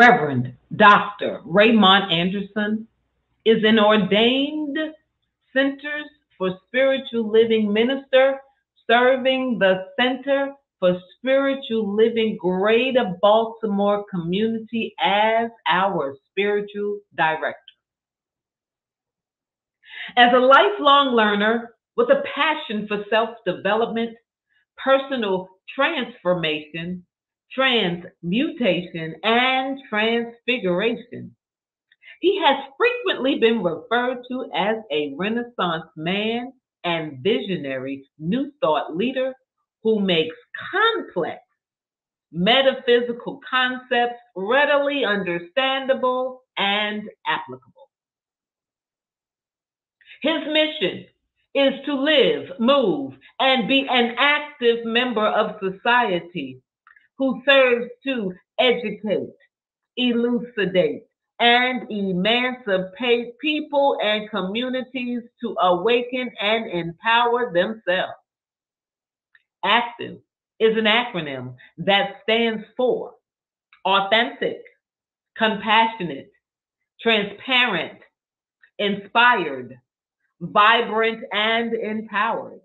Reverend Dr. Raymont Anderson is an ordained Centers for Spiritual Living minister serving the Center for Spiritual Living Greater Baltimore community as our spiritual director. As a lifelong learner with a passion for self-development, personal transformation, transmutation, and transfiguration, he has frequently been referred to as a Renaissance man and visionary New Thought leader who makes complex metaphysical concepts readily understandable and applicable. His mission is to live, move, and be an active member of society who serves to educate, elucidate, and emancipate people and communities to awaken and empower themselves. ACTIVE is an acronym that stands for authentic, compassionate, transparent, inspired, vibrant, and empowered.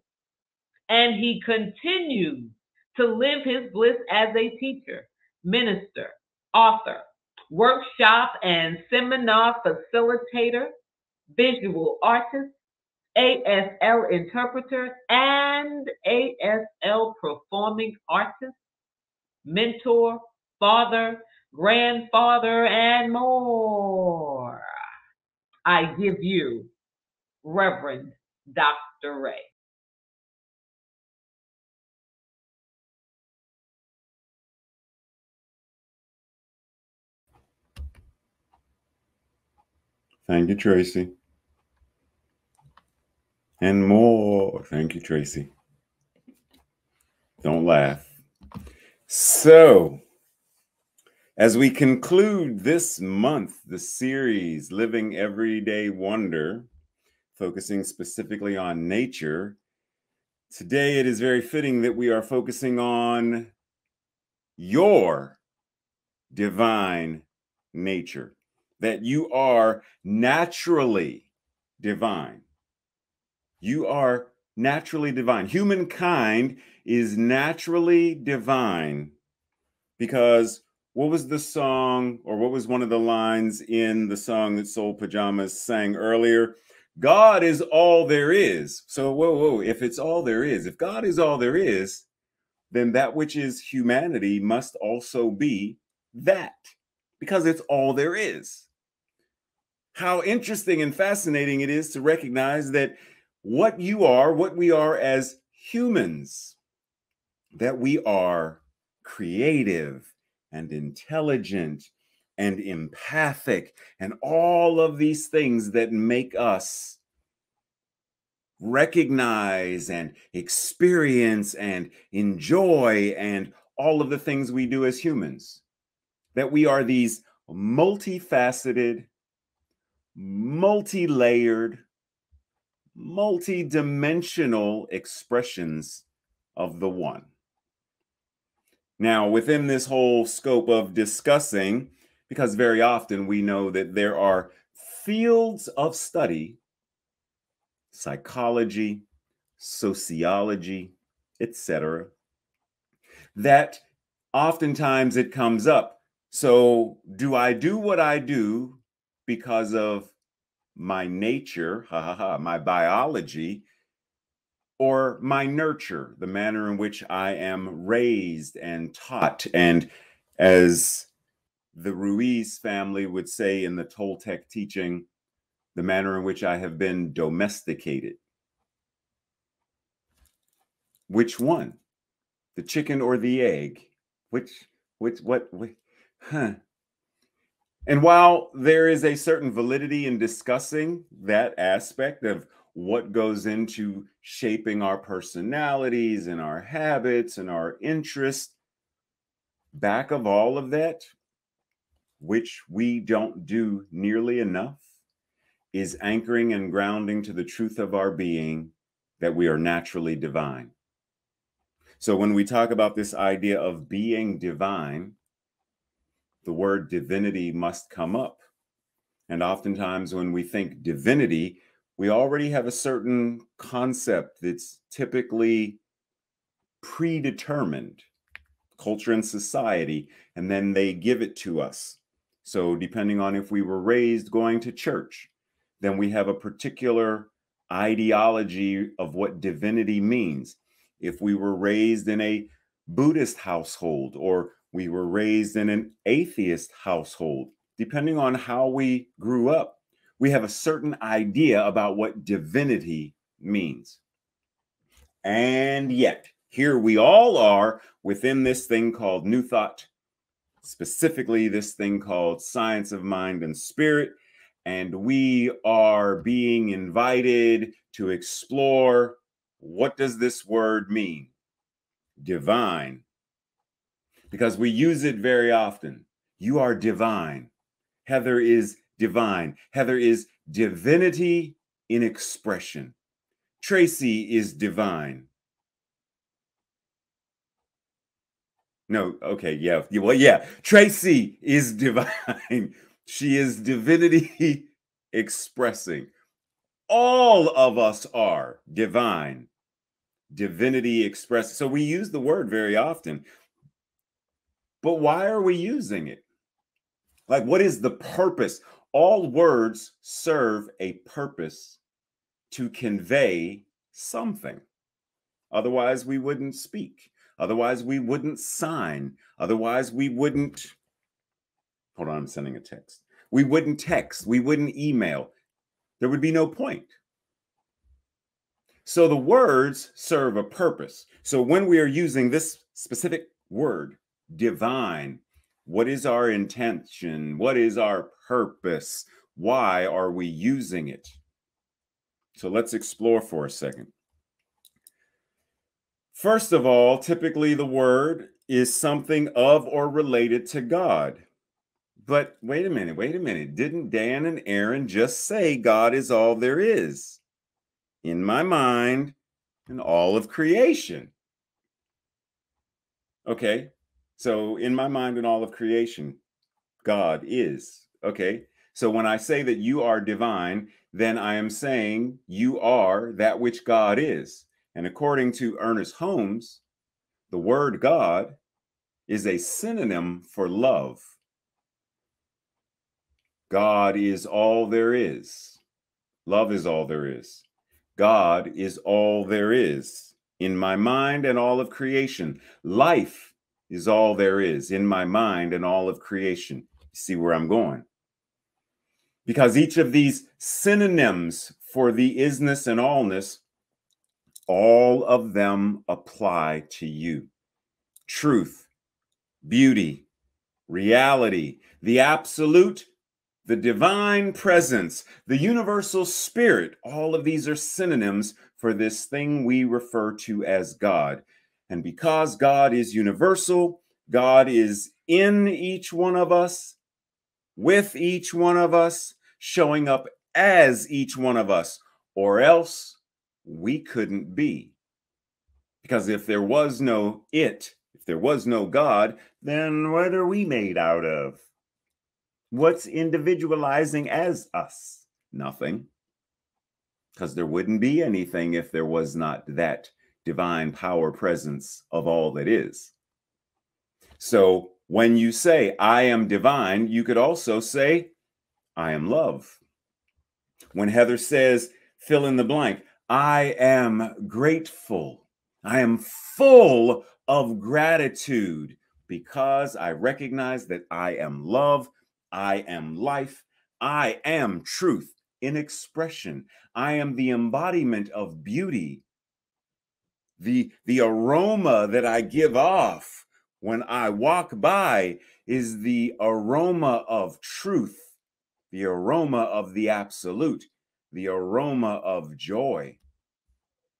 And he continues to live his bliss as a teacher, minister, author, workshop and seminar facilitator, visual artist, ASL interpreter, and ASL performing artist, mentor, father, grandfather, and more. I give you Reverend Dr. Ray. Thank you, Tracy. And more. Thank you, Tracy. Don't laugh. So, as we conclude this month, the series, Living Everyday Wonder, focusing specifically on nature, today it is very fitting that we are focusing on your divine nature, that you are naturally divine. You are naturally divine. Humankind is naturally divine because what was the song, or what was one of the lines in the song that Soul Pajamas sang earlier? God is all there is. So, whoa, if it's all there is, if God is all there is, then that which is humanity must also be that, because it's all there is. How interesting and fascinating it is to recognize that what you are, what we are as humans, that we are creative and intelligent and empathic and all of these things that make us recognize and experience and enjoy and all of the things we do as humans. That we are these multifaceted, multi-layered, multi-dimensional expressions of the one. Now, within this whole scope of discussing, because very often we know that there are fields of study, psychology, sociology, etc., that oftentimes it comes up. So, do I do what I do because of my nature, my biology, or my nurture, the manner in which I am raised and taught, and as the Ruiz family would say in the Toltec teaching, the manner in which I have been domesticated? Which one? The chicken or the egg? What? And while there is a certain validity in discussing that aspect of what goes into shaping our personalities and our habits and our interests, back of all of that, which we don't do nearly enough, is anchoring and grounding to the truth of our being, that we are naturally divine. So when we talk about this idea of being divine, the word divinity must come up. And oftentimes when we think divinity, we already have a certain concept that's typically predetermined, culture and society, and then they give it to us. So depending on if we were raised going to church, then we have a particular ideology of what divinity means. If we were raised in a Buddhist household, or we were raised in an atheist household, depending on how we grew up, we have a certain idea about what divinity means. And yet, here we all are within this thing called New Thought, specifically this thing called Science of Mind and Spirit, and we are being invited to explore, what does this word mean? Divine. Because we use it very often. You are divine. Heather is divine. Heather is divinity in expression. Tracy is divine. No, okay, yeah. Well, yeah. Tracy is divine. She is divinity expressing. All of us are divine. Divinity expressing. So we use the word very often. But why are we using it? Like, what is the purpose? All words serve a purpose to convey something. Otherwise, we wouldn't speak. Otherwise, we wouldn't sign. Otherwise, we wouldn't, hold on, I'm sending a text. We wouldn't text. We wouldn't email. There would be no point. So the words serve a purpose. So when we are using this specific word, divine, what is our intention? What is our purpose? Why are we using it? So let's explore for a second. First of all, typically the word is something of or related to God. But wait a minute. Didn't Dan and Aaron just say God is all there is? In my mind and all of creation. Okay, so in my mind and all of creation, God is. Okay, so when I say that you are divine, then I am saying you are that which God is. And according to Ernest Holmes, the word God is a synonym for love. God is all there is. Love is all there is. God is all there is in my mind and all of creation. Life is all there is in my mind and all of creation. See where I'm going? Because each of these synonyms for the isness and allness, all of them apply to you. Truth, beauty, reality, the absolute, the divine presence, the universal spirit, all of these are synonyms for this thing we refer to as God. And because God is universal, God is in each one of us, with each one of us, showing up as each one of us, or else we couldn't be. Because if there was no it, if there was no God, then what are we made out of? What's individualizing as us? Nothing. Because there wouldn't be anything if there was not that divine power presence of all that is. So when you say, I am divine, you could also say, I am love. When Heather says, fill in the blank, I am grateful. I am full of gratitude because I recognize that I am love. I am life. I am truth in expression. I am the embodiment of beauty. The aroma that I give off when I walk by is the aroma of truth, the aroma of the absolute, the aroma of joy,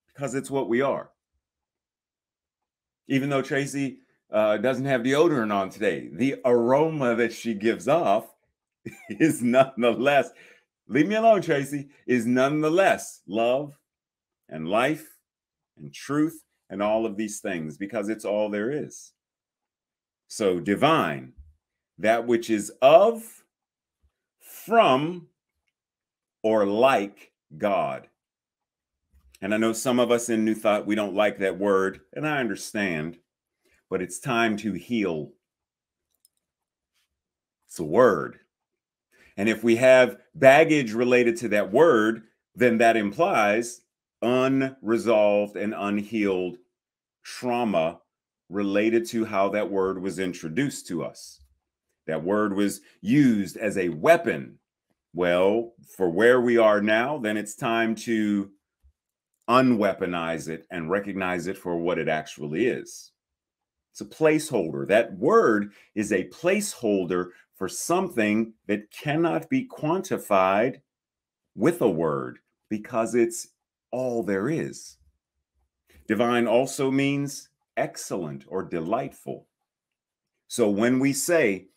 because it's what we are. Even though Tracy doesn't have deodorant on today, the aroma that she gives off is nonetheless, leave me alone, Tracy, is nonetheless love and life and truth and all of these things, because it's all there is. So divine, that which is of, from, or like God. And I know some of us in New Thought, we don't like that word, and I understand, but it's time to heal. It's a word. And if we have baggage related to that word, then that implies unresolved and unhealed trauma related to how that word was introduced to us. That word was used as a weapon. Well, for where we are now, then it's time to unweaponize it and recognize it for what it actually is. It's a placeholder. That word is a placeholder for something that cannot be quantified with a word because it's all there is. Divine also means excellent or delightful. So when we say,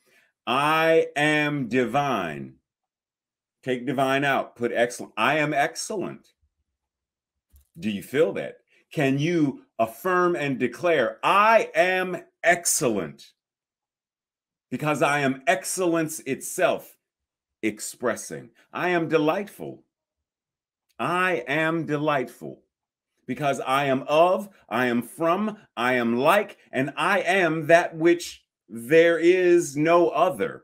I am divine, take divine out, put excellent. I am excellent. Do you feel that? Can you affirm and declare, I am excellent? Because I am excellence itself expressing. I am delightful. I am delightful. Because I am of, I am from, I am like, and I am that which there is no other.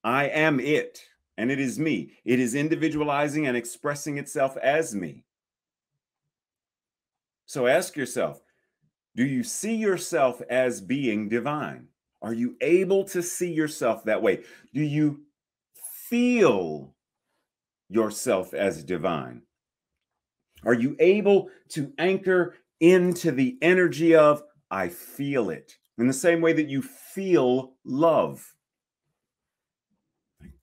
I am it, and it is me. It is individualizing and expressing itself as me. So ask yourself, do you see yourself as being divine? Are you able to see yourself that way? Do you feel yourself as divine? Are you able to anchor into the energy of, I feel it, in the same way that you feel love,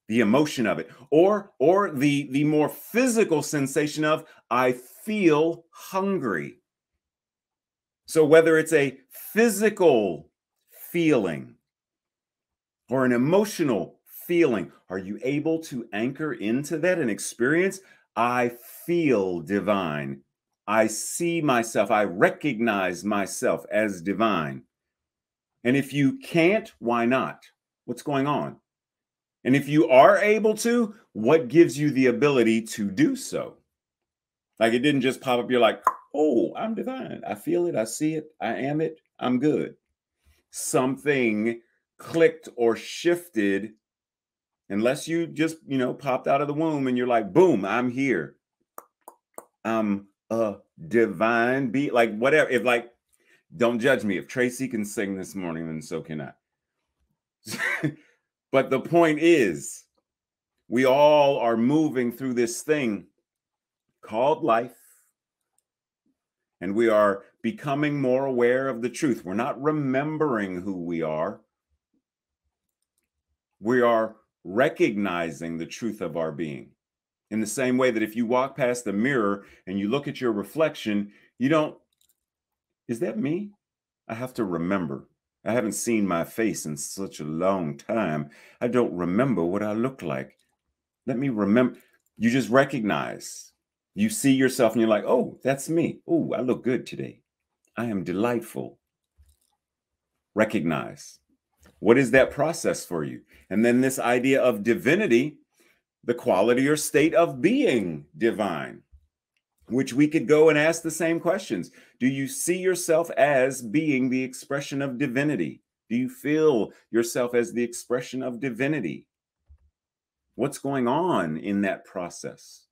the emotion of it, or the more physical sensation of, I feel hungry. So whether it's a physical feeling or an emotional feeling, are you able to anchor into that and experience, I feel divine. I see myself, I recognize myself as divine. And if you can't, why not? What's going on? And if you are able to, what gives you the ability to do so? Like it didn't just pop up, you're like, oh, I'm divine. I feel it, I see it, I am it, I'm good. Something clicked or shifted, unless you just, popped out of the womb and you're like, boom, I'm here. I'm a divine being, like whatever. If like, don't judge me. If Tracy can sing this morning, then so can I. But the point is, we all are moving through this thing called life. And we are becoming more aware of the truth. We're not remembering who we are. We are recognizing the truth of our being. In the same way that if you walk past the mirror and you look at your reflection, you don't, is that me? I have to remember. I haven't seen my face in such a long time. I don't remember what I look like. Let me remember. You just recognize. You see yourself and you're like, oh, that's me. Oh, I look good today. I am delightful. Recognize. What is that process for you? And then this idea of divinity, the quality or state of being divine, which we could go and ask the same questions. Do you see yourself as being the expression of divinity? Do you feel yourself as the expression of divinity? What's going on in that process?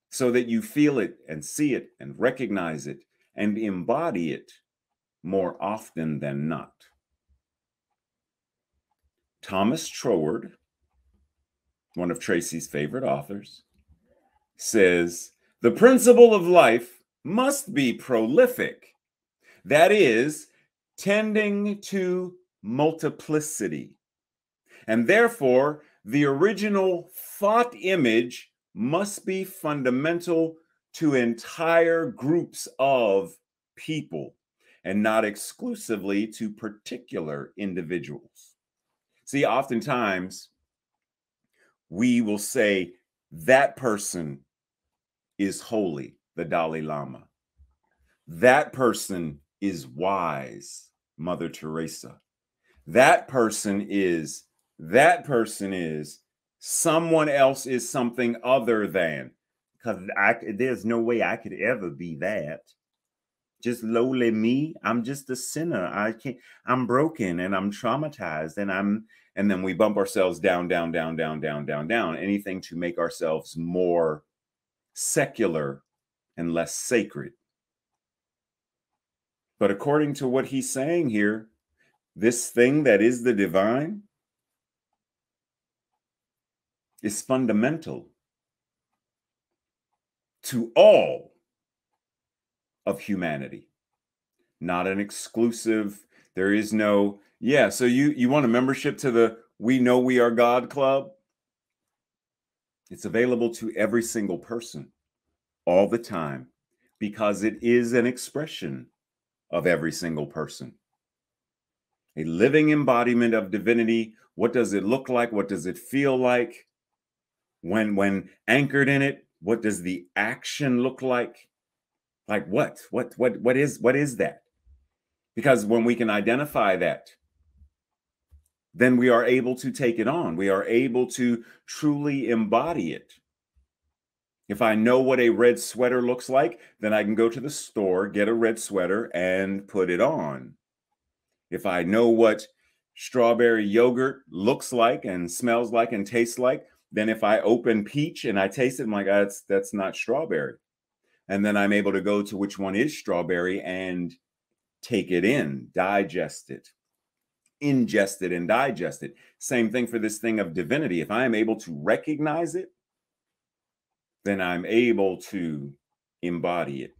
So that you feel it and see it and recognize it and embody it more often than not. Thomas Troward, one of Tracy's favorite authors, says, the principle of life must be prolific. That is, tending to multiplicity. And therefore, the original thought image must be fundamental to entire groups of people and not exclusively to particular individuals. See, oftentimes we will say that person is holy, the Dalai Lama. That person is wise, Mother Teresa. That person is, someone else is something other than. Because there's no way I could ever be that. Just lowly me. I'm just a sinner. I'm broken and I'm traumatized and then we bump ourselves down, down, down, down, down, down, down. Anything to make ourselves more secular and less sacred. But according to what he's saying here, this thing that is the divine is fundamental to all of humanity, not an exclusive. There is no, yeah. So you want a membership to the We Know We Are God Club? It's available to every single person all the time because it is an expression of every single person. A living embodiment of divinity. What does it look like? What does it feel like? When anchored in it, what does the action look like? Like what is that? Because when we can identify that, then we are able to take it on. We are able to truly embody it. If I know what a red sweater looks like, then I can go to the store, get a red sweater, and put it on. If I know what strawberry yogurt looks like and smells like and tastes like, then if I open peach and I taste it, I'm like, that's not strawberry. And then I'm able to go to which one is strawberry and take it in, digest it, ingest it and digest it. Same thing for this thing of divinity. If I am able to recognize it, then I'm able to embody it.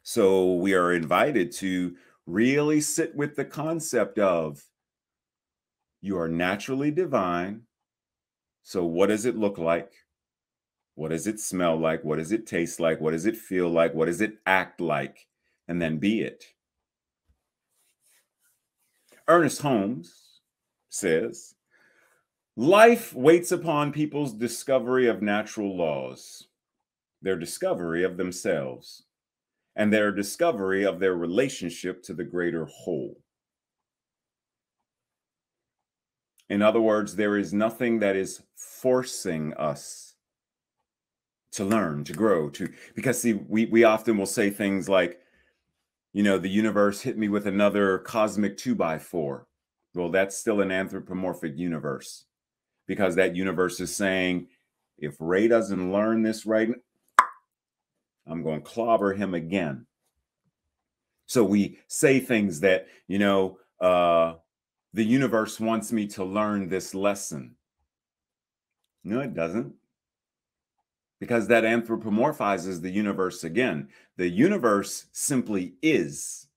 So we are invited to really sit with the concept of you are naturally divine. So what does it look like? What does it smell like? What does it taste like? What does it feel like? What does it act like? And then be it. Ernest Holmes says, life waits upon people's discovery of natural laws, their discovery of themselves, and their discovery of their relationship to the greater whole. In other words, there is nothing that is forcing us to learn, to grow, because see, we often will say things like, you know, the universe hit me with another cosmic 2x4. Well, that's still an anthropomorphic universe, because that universe is saying, if Ray doesn't learn this right, I'm going to clobber him again. So we say things that, you know, the universe wants me to learn this lesson. No, it doesn't. Because that anthropomorphizes the universe again. The universe simply is.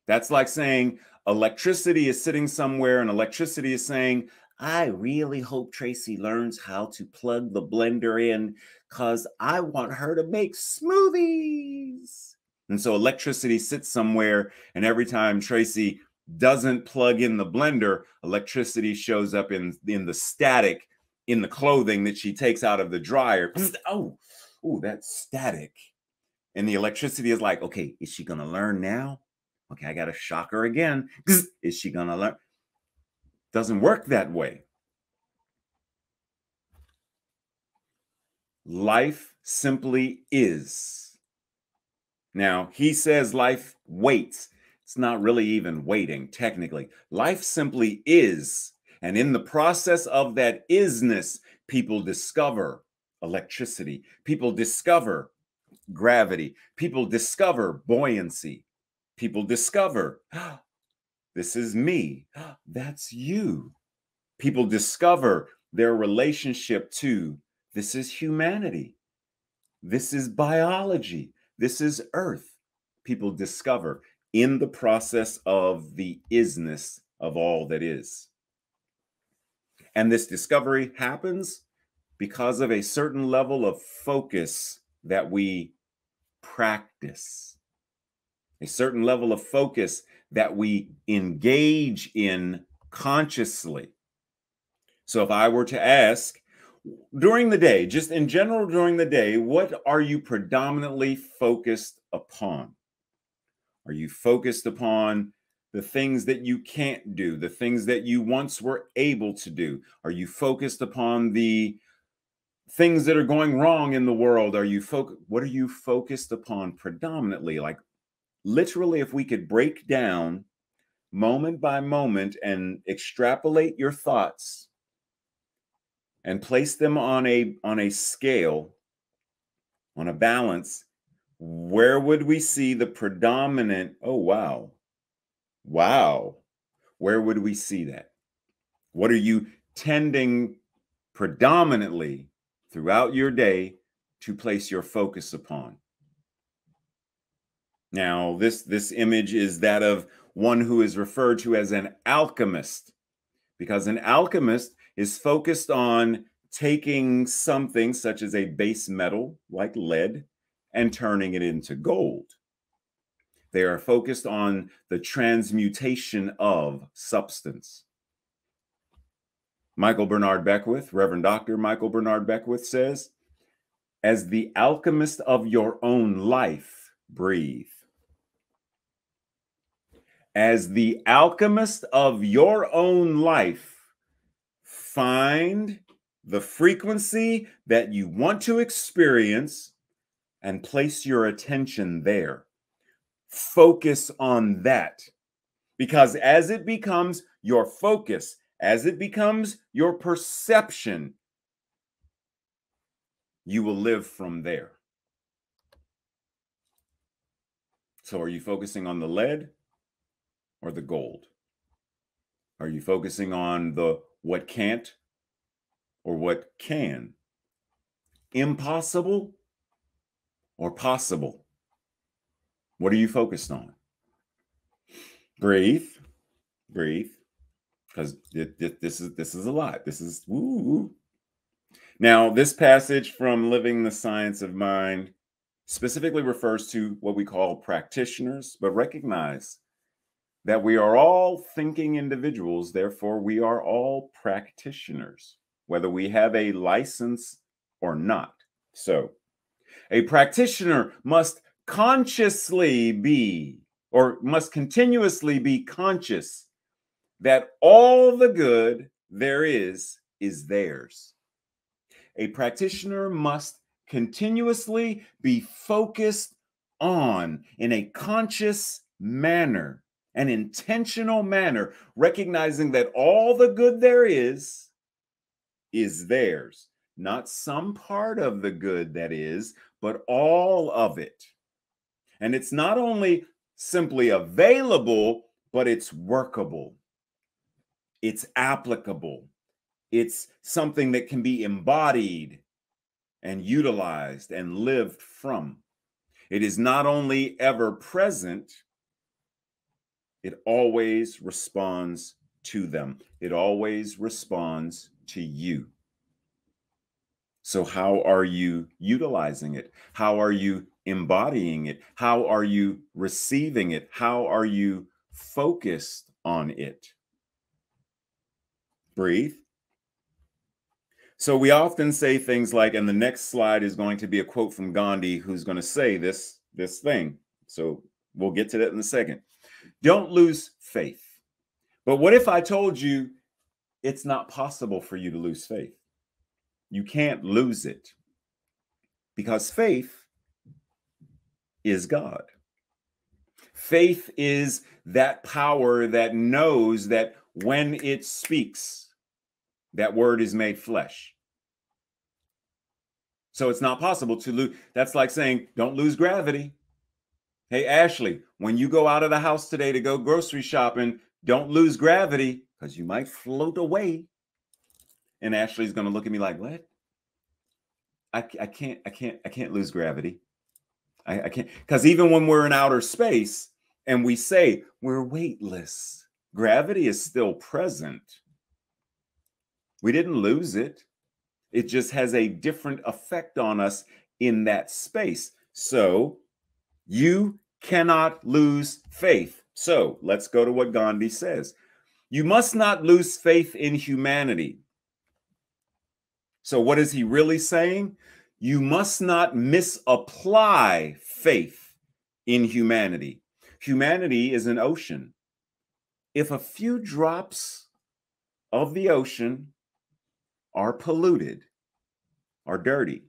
That's like saying electricity is sitting somewhere and electricity is saying, I really hope Tracy learns how to plug the blender in because I want her to make smoothies. And so electricity sits somewhere, and every time Tracy doesn't plug in the blender, electricity shows up in the static in the clothing that she takes out of the dryer. Oh, that's static. And the electricity is like, okay, is she going to learn now? Okay, I got to shock her again. Is she going to learn? Doesn't work that way. Life simply is. Now, he says life waits. It's not really even waiting, technically. Life simply is. And in the process of that isness, people discover electricity. People discover gravity. People discover buoyancy. People discover, this is me. That's you. People discover their relationship to, this is humanity. This is biology. This is Earth. People discover in the process of the isness of all that is. And this discovery happens because of a certain level of focus that we practice, a certain level of focus that we engage in consciously. So if I were to ask, during the day, just in general during the day, what are you predominantly focused upon? Are you focused upon the things that you can't do, the things that you once were able to do? Are you focused upon the things that are going wrong in the world? What are you focused upon predominantly? Like literally, if we could break down moment by moment and extrapolate your thoughts and place them on a scale, on a balance, where would we see the predominant, oh, wow, where would we see that? What are you tending predominantly throughout your day to place your focus upon? Now, this image is that of one who is referred to as an alchemist, because an alchemist is focused on taking something such as a base metal like lead and turning it into gold. They are focused on the transmutation of substance. Michael Bernard Beckwith, Reverend Dr. Michael Bernard Beckwith says, as the alchemist of your own life, breathe. As the alchemist of your own life, find the frequency that you want to experience and place your attention there. Focus on that, because as it becomes your focus, as it becomes your perception, you will live from there. So are you focusing on the lead or the gold? Are you focusing on the what can't or what can? Impossible or possible? What are you focused on? Breathe, because this is a lot. This is woo. Now, this passage from Living the Science of Mind specifically refers to what we call practitioners, but recognize that we are all thinking individuals, therefore we are all practitioners, whether we have a license or not. So, a practitioner must continuously be conscious that all the good there is theirs. A practitioner must continuously be focused on, in a conscious manner, an intentional manner, recognizing that all the good there is theirs. Not some part of the good that is, but all of it. And it's not only simply available, but it's workable. It's applicable. It's something that can be embodied and utilized and lived from. It is not only ever present, it always responds to them. It always responds to you. So how are you utilizing it? How are you embodying it? How are you receiving it? How are you focused on it? Breathe. So we often say things like, and the next slide is going to be a quote from Gandhi, who's going to say this thing. So we'll get to that in a second. Don't lose faith. But what if I told you it's not possible for you to lose faith? You can't lose it, because faith is God. Faith is that power that knows that when it speaks, that word is made flesh. So it's not possible to lose. That's like saying, don't lose gravity. Hey, Ashlee, when you go out of the house today to go grocery shopping, don't lose gravity, because you might float away. And Ashlee's going to look at me like, what? I can't lose gravity. I can't, because even when we're in outer space and we say we're weightless, gravity is still present. We didn't lose it. It just has a different effect on us in that space. So you cannot lose faith. So let's go to what Gandhi says. You must not lose faith in humanity. So what is he really saying? You must not misapply faith in humanity. Humanity is an ocean. if a few drops of the ocean are polluted, are dirty,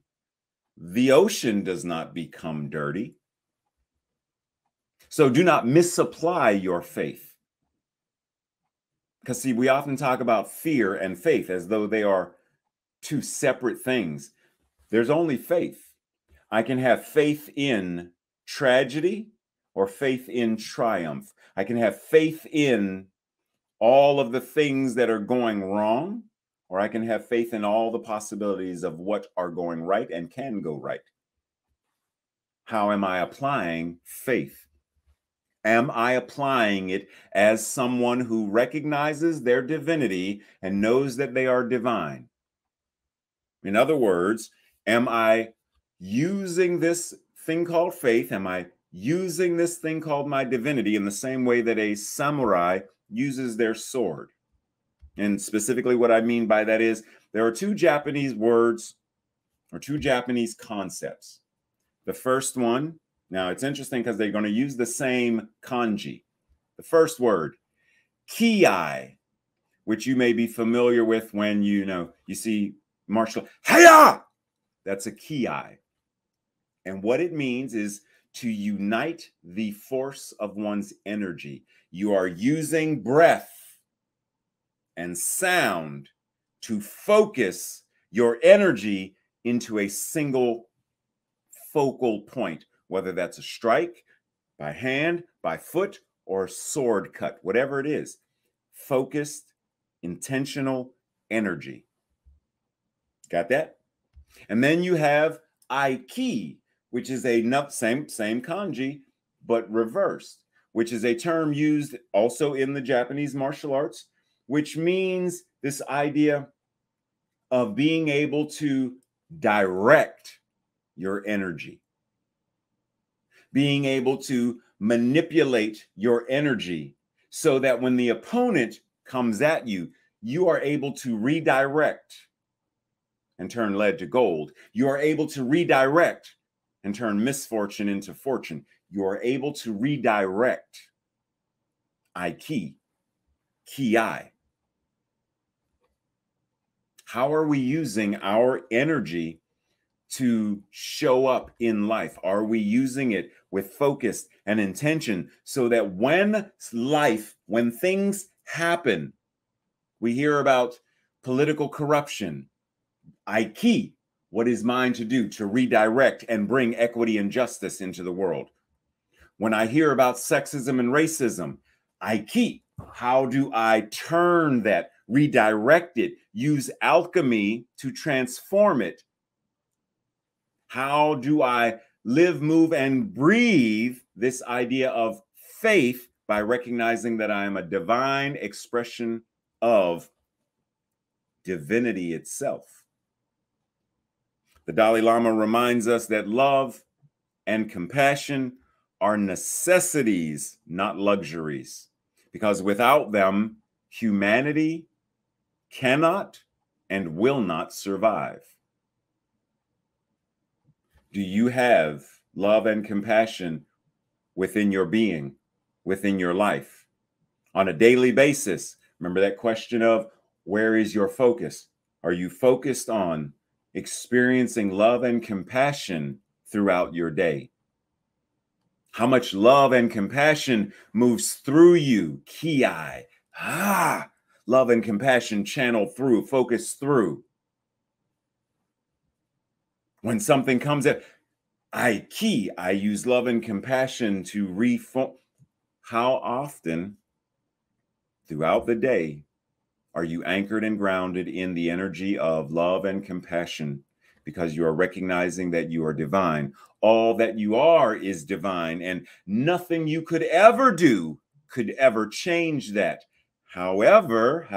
the ocean does not become dirty. So do not misapply your faith. Because see, we often talk about fear and faith as though they are two separate things. There's only faith. I can have faith in tragedy or faith in triumph. I can have faith in all of the things that are going wrong, or I can have faith in all the possibilities of what are going right and can go right. How am I applying faith? Am I applying it as someone who recognizes their divinity and knows that they are divine? In other words, am I using this thing called faith? Am I using this thing called my divinity in the same way that a samurai uses their sword? And specifically what I mean by that is there are two Japanese words or two Japanese concepts. The first one, now it's interesting because they're going to use the same kanji. The first word, ki, which you may be familiar with when you see martial hiya. That's a ki. And what it means is to unite the force of one's energy. You are using breath and sound to focus your energy into a single focal point, whether that's a strike by hand, by foot, or sword cut, whatever it is. Focused, intentional energy. Got that? And then you have aiki, which is a same kanji, but reversed, which is a term used also in the Japanese martial arts, which means this idea of being able to direct your energy, being able to manipulate your energy so that when the opponent comes at you, you are able to redirect and turn lead to gold. You are able to redirect and turn misfortune into fortune. You are able to redirect ki. How are we using our energy to show up in life? Are we using it with focus and intention so that when things happen, we hear about political corruption, ki, what is mine to do to redirect and bring equity and justice into the world? When I hear about sexism and racism, ki, how do I turn that, redirect it, use alchemy to transform it? How do I live, move, and breathe this idea of faith by recognizing that I am a divine expression of divinity itself? The Dalai Lama reminds us that love and compassion are necessities, not luxuries, because without them, humanity cannot and will not survive. Do you have love and compassion within your being, within your life? On a daily basis, remember that question of where is your focus? Are you focused on experiencing love and compassion throughout your day? How much love and compassion moves through you? Ki. Love and compassion channel through, focus through. When something comes up, I use love and compassion to reform. How often throughout the day are you anchored and grounded in the energy of love and compassion? Because you are recognizing that you are divine. All that you are is divine, and nothing you could ever do could ever change that. However,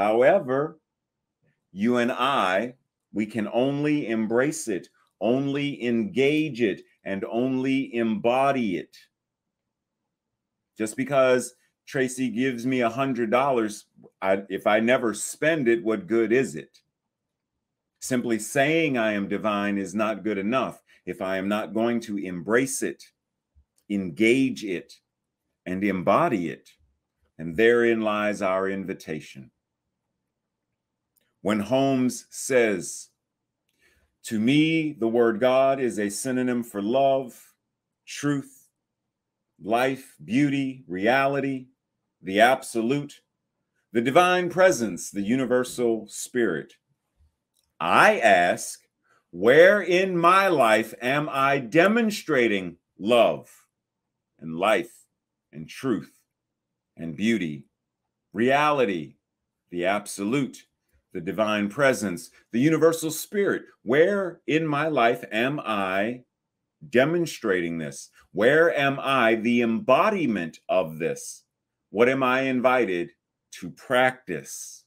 you and I, we can only embrace it, only engage it, and only embody it. Just because Tracy gives me $100, if I never spend it, what good is it? Simply saying I am divine is not good enough if I am not going to embrace it, engage it, and embody it. And therein lies our invitation. When Holmes says, "To me, the word God is a synonym for love, truth, life, beauty, reality, the absolute, the divine presence, the universal spirit," I ask, where in my life am I demonstrating love and life and truth and beauty, reality, the absolute, the divine presence, the universal spirit? Where in my life am I demonstrating this? Where am I the embodiment of this? What am I invited to practice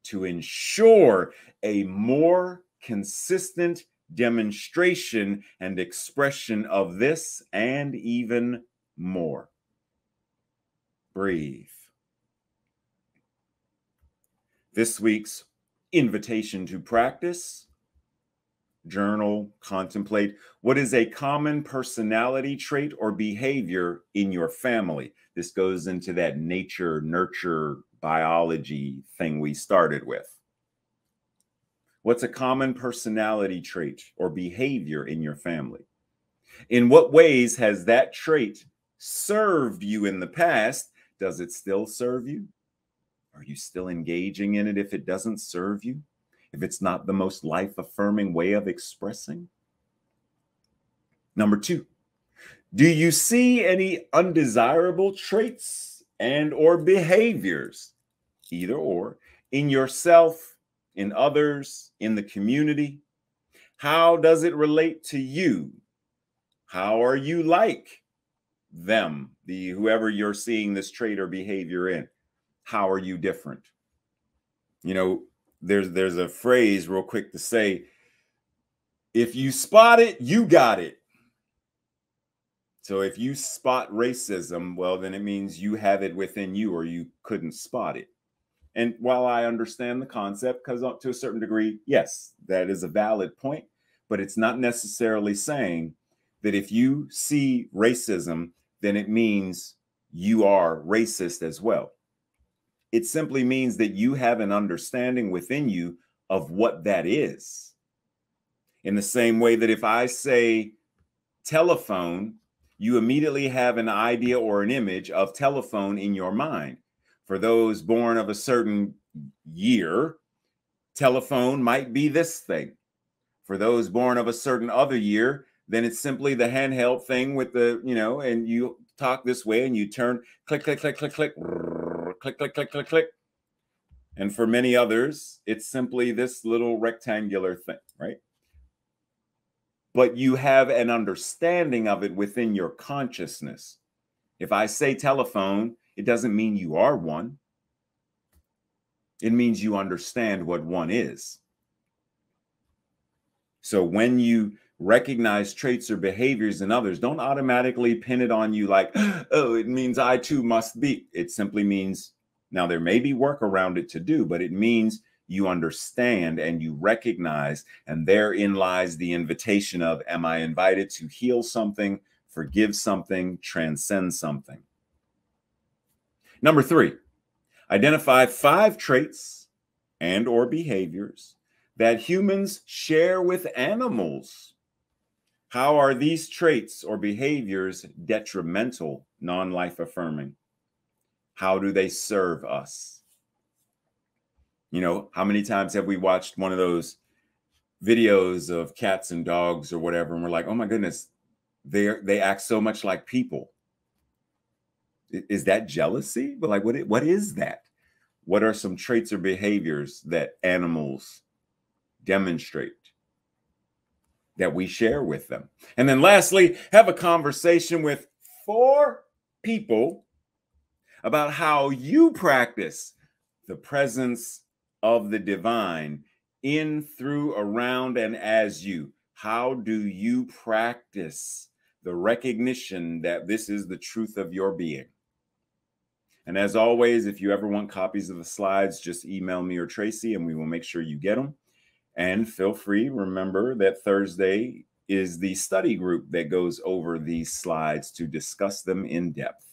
to ensure a more consistent demonstration and expression of this and even more? Breathe. This week's invitation to practice: journal, contemplate what is a common personality trait or behavior in your family. This goes into that nature, nurture, biology thing we started with. What's a common personality trait or behavior in your family? In what ways has that trait served you in the past? Does it still serve you? Are you still engaging in it if it doesn't serve you? If it's not the most life-affirming way of expressing? Number 2, do you see any undesirable traits and or behaviors, either or, in yourself, in others, in the community? How does it relate to you? How are you like them, whoever you're seeing this trait or behavior in? How are you different? You know, there's a phrase real quick to say, if you spot it, you got it. So if you spot racism, well, then it means you have it within you, or you couldn't spot it. And while I understand the concept, because to a certain degree, yes, that is a valid point, but it's not necessarily saying that if you see racism, then it means you are racist as well. It simply means that you have an understanding within you of what that is. In the same way that if I say telephone, you immediately have an idea or an image of telephone in your mind. For those born of a certain year, telephone might be this thing. For those born of a certain other year, then it's simply the handheld thing with the, and you talk this way and you turn, click, click, click, click, click, click, click, click, click, click. And for many others, it's simply this little rectangular thing, right? But you have an understanding of it within your consciousness. If I say telephone, it doesn't mean you are one. It means you understand what one is. So when you recognize traits or behaviors in others, don't automatically pin it on you like, oh, it means I too must be. It simply means, now there may be work around it to do, but it means you understand and you recognize, and therein lies the invitation of, am I invited to heal something, forgive something, transcend something? Number 3, identify 5 traits and or behaviors that humans share with animals. How are these traits or behaviors detrimental, non-life affirming? How do they serve us? You know, how many times have we watched one of those videos of cats and dogs or whatever, and we're like, oh my goodness, they act so much like people. Is that jealousy? But like, what is that? What are some traits or behaviors that animals demonstrate that we share with them? And then lastly, have a conversation with 4 people about how you practice the presence of the divine in, through, around, and as you. How do you practice the recognition that this is the truth of your being? And as always, if you ever want copies of the slides, just email me or Tracy and we will make sure you get them. And feel free, remember that Thursday is the study group that goes over these slides to discuss them in depth.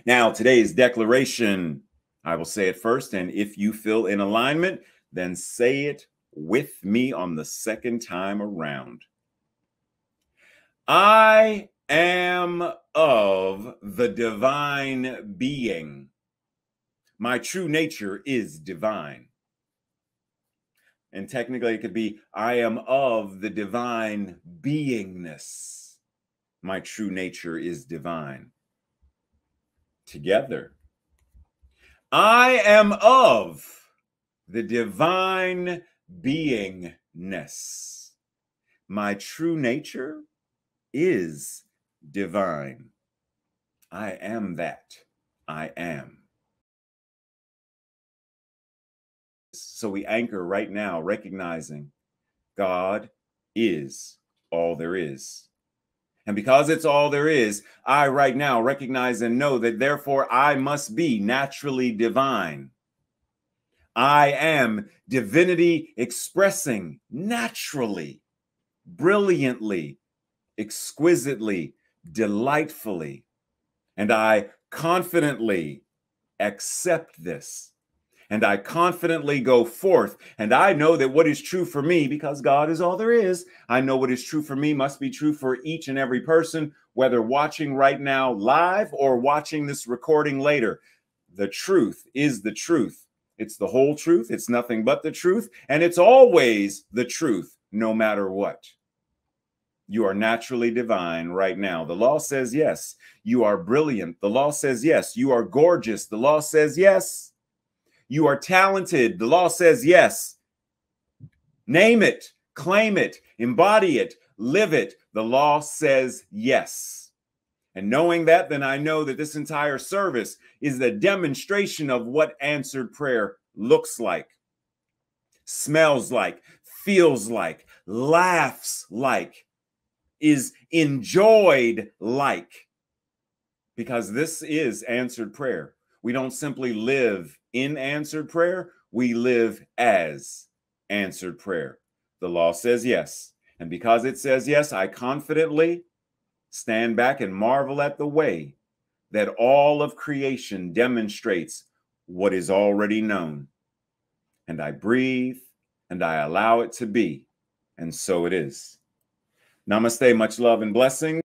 Now, today's declaration, I will say it first, and if you feel in alignment, then say it with me on the second time around. I am of the divine being. My true nature is divine. And technically it could be, I am of the divine beingness. My true nature is divine. Together. I am of the divine beingness. My true nature is divine. I am that. I am. So we anchor right now, recognizing God is all there is. And because it's all there is, I right now recognize and know that therefore I must be naturally divine. I am divinity expressing naturally, brilliantly, exquisitely, delightfully. And I confidently accept this. And I confidently go forth. And I know that what is true for me, because God is all there is, I know what is true for me must be true for each and every person, whether watching right now live or watching this recording later. The truth is the truth. It's the whole truth. It's nothing but the truth. And it's always the truth, no matter what. You are naturally divine right now. The law says yes. You are brilliant. The law says yes. You are gorgeous. The law says yes. You are talented. The law says yes. Name it, claim it, embody it, live it. The law says yes. And knowing that, then I know that this entire service is the demonstration of what answered prayer looks like, smells like, feels like, laughs like, is enjoyed like. Because this is answered prayer. We don't simply live in answered prayer, we live as answered prayer. The law says yes. And because it says yes, I confidently stand back and marvel at the way that all of creation demonstrates what is already known. And I breathe and I allow it to be. And so it is. Namaste, much love and blessings.